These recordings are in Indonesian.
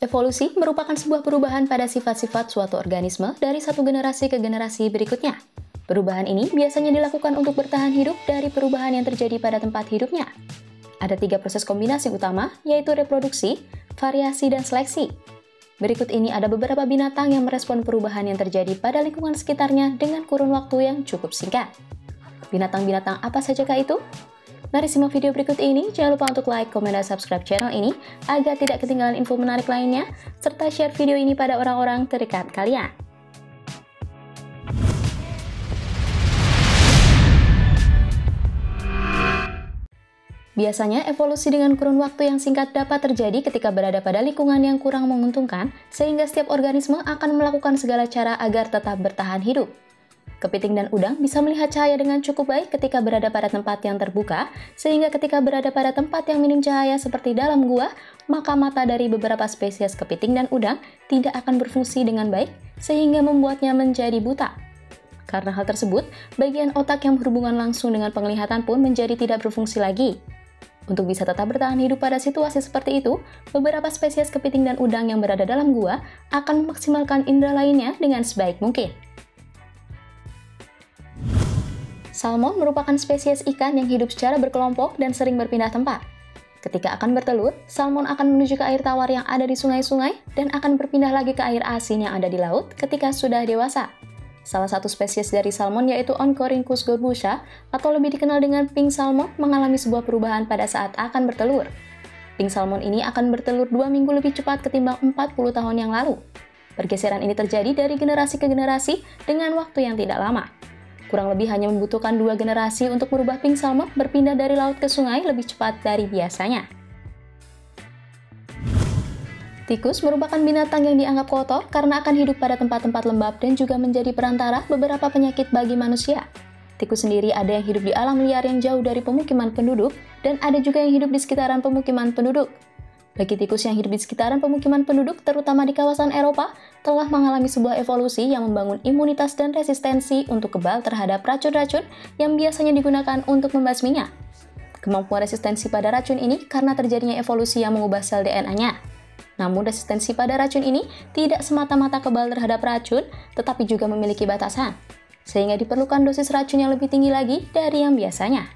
Evolusi merupakan sebuah perubahan pada sifat-sifat suatu organisme dari satu generasi ke generasi berikutnya. Perubahan ini biasanya dilakukan untuk bertahan hidup dari perubahan yang terjadi pada tempat hidupnya. Ada 3 proses kombinasi utama, yaitu reproduksi, variasi, dan seleksi. Berikut ini ada beberapa binatang yang merespon perubahan yang terjadi pada lingkungan sekitarnya dengan kurun waktu yang cukup singkat. Binatang-binatang apa sajakah itu? Mari simak video berikut ini. Jangan lupa untuk like, komen, dan subscribe channel ini agar tidak ketinggalan info menarik lainnya, serta share video ini pada orang-orang terdekat kalian. Biasanya, evolusi dengan kurun waktu yang singkat dapat terjadi ketika berada pada lingkungan yang kurang menguntungkan, sehingga setiap organisme akan melakukan segala cara agar tetap bertahan hidup. Kepiting dan udang bisa melihat cahaya dengan cukup baik ketika berada pada tempat yang terbuka, sehingga ketika berada pada tempat yang minim cahaya seperti dalam gua, maka mata dari beberapa spesies kepiting dan udang tidak akan berfungsi dengan baik, sehingga membuatnya menjadi buta. Karena hal tersebut, bagian otak yang berhubungan langsung dengan penglihatan pun menjadi tidak berfungsi lagi. Untuk bisa tetap bertahan hidup pada situasi seperti itu, beberapa spesies kepiting dan udang yang berada dalam gua akan memaksimalkan indera lainnya dengan sebaik mungkin. Salmon merupakan spesies ikan yang hidup secara berkelompok dan sering berpindah tempat. Ketika akan bertelur, salmon akan menuju ke air tawar yang ada di sungai-sungai dan akan berpindah lagi ke air asin yang ada di laut ketika sudah dewasa. Salah satu spesies dari salmon yaitu Oncorhynchus gorbusa atau lebih dikenal dengan pink salmon mengalami sebuah perubahan pada saat akan bertelur. Pink salmon ini akan bertelur 2 minggu lebih cepat ketimbang 40 tahun yang lalu. Pergeseran ini terjadi dari generasi ke generasi dengan waktu yang tidak lama. Kurang lebih hanya membutuhkan 2 generasi untuk merubah pink salmon berpindah dari laut ke sungai lebih cepat dari biasanya. Tikus merupakan binatang yang dianggap kotor karena akan hidup pada tempat-tempat lembab dan juga menjadi perantara beberapa penyakit bagi manusia. Tikus sendiri ada yang hidup di alam liar yang jauh dari pemukiman penduduk, dan ada juga yang hidup di sekitaran pemukiman penduduk. Bagi tikus yang hidup di sekitaran pemukiman penduduk, terutama di kawasan Eropa, telah mengalami sebuah evolusi yang membangun imunitas dan resistensi untuk kebal terhadap racun-racun yang biasanya digunakan untuk membasminya. Kemampuan resistensi pada racun ini karena terjadinya evolusi yang mengubah sel DNA-nya. Namun resistensi pada racun ini tidak semata-mata kebal terhadap racun, tetapi juga memiliki batasan, sehingga diperlukan dosis racun yang lebih tinggi lagi dari yang biasanya.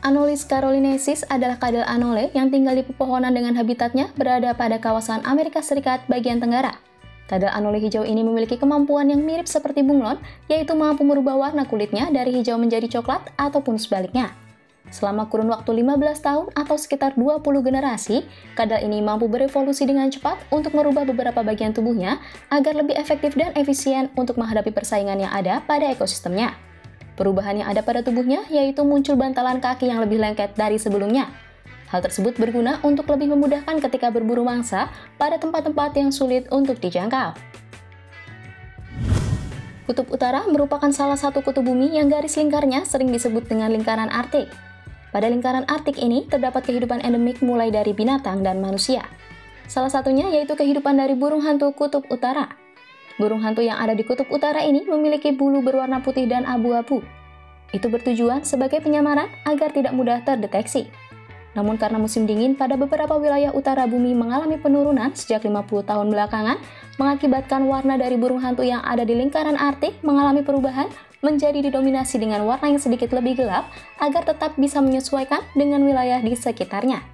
Anolis carolinensis adalah kadal anole yang tinggal di pepohonan dengan habitatnya berada pada kawasan Amerika Serikat bagian tenggara. Kadal anole hijau ini memiliki kemampuan yang mirip seperti bunglon, yaitu mampu merubah warna kulitnya dari hijau menjadi coklat ataupun sebaliknya. Selama kurun waktu 15 tahun atau sekitar 20 generasi, kadal ini mampu berevolusi dengan cepat untuk merubah beberapa bagian tubuhnya agar lebih efektif dan efisien untuk menghadapi persaingan yang ada pada ekosistemnya. Perubahan yang ada pada tubuhnya yaitu muncul bantalan kaki yang lebih lengket dari sebelumnya. Hal tersebut berguna untuk lebih memudahkan ketika berburu mangsa pada tempat-tempat yang sulit untuk dijangkau. Kutub Utara merupakan salah satu kutub bumi yang garis lingkarnya sering disebut dengan lingkaran Arktik. Pada lingkaran Arktik ini terdapat kehidupan endemik mulai dari binatang dan manusia. Salah satunya yaitu kehidupan dari burung hantu Kutub Utara. Burung hantu yang ada di Kutub Utara ini memiliki bulu berwarna putih dan abu-abu. Itu bertujuan sebagai penyamaran agar tidak mudah terdeteksi. Namun karena musim dingin pada beberapa wilayah utara bumi mengalami penurunan sejak 50 tahun belakangan, mengakibatkan warna dari burung hantu yang ada di lingkaran Arktik mengalami perubahan menjadi didominasi dengan warna yang sedikit lebih gelap agar tetap bisa menyesuaikan dengan wilayah di sekitarnya.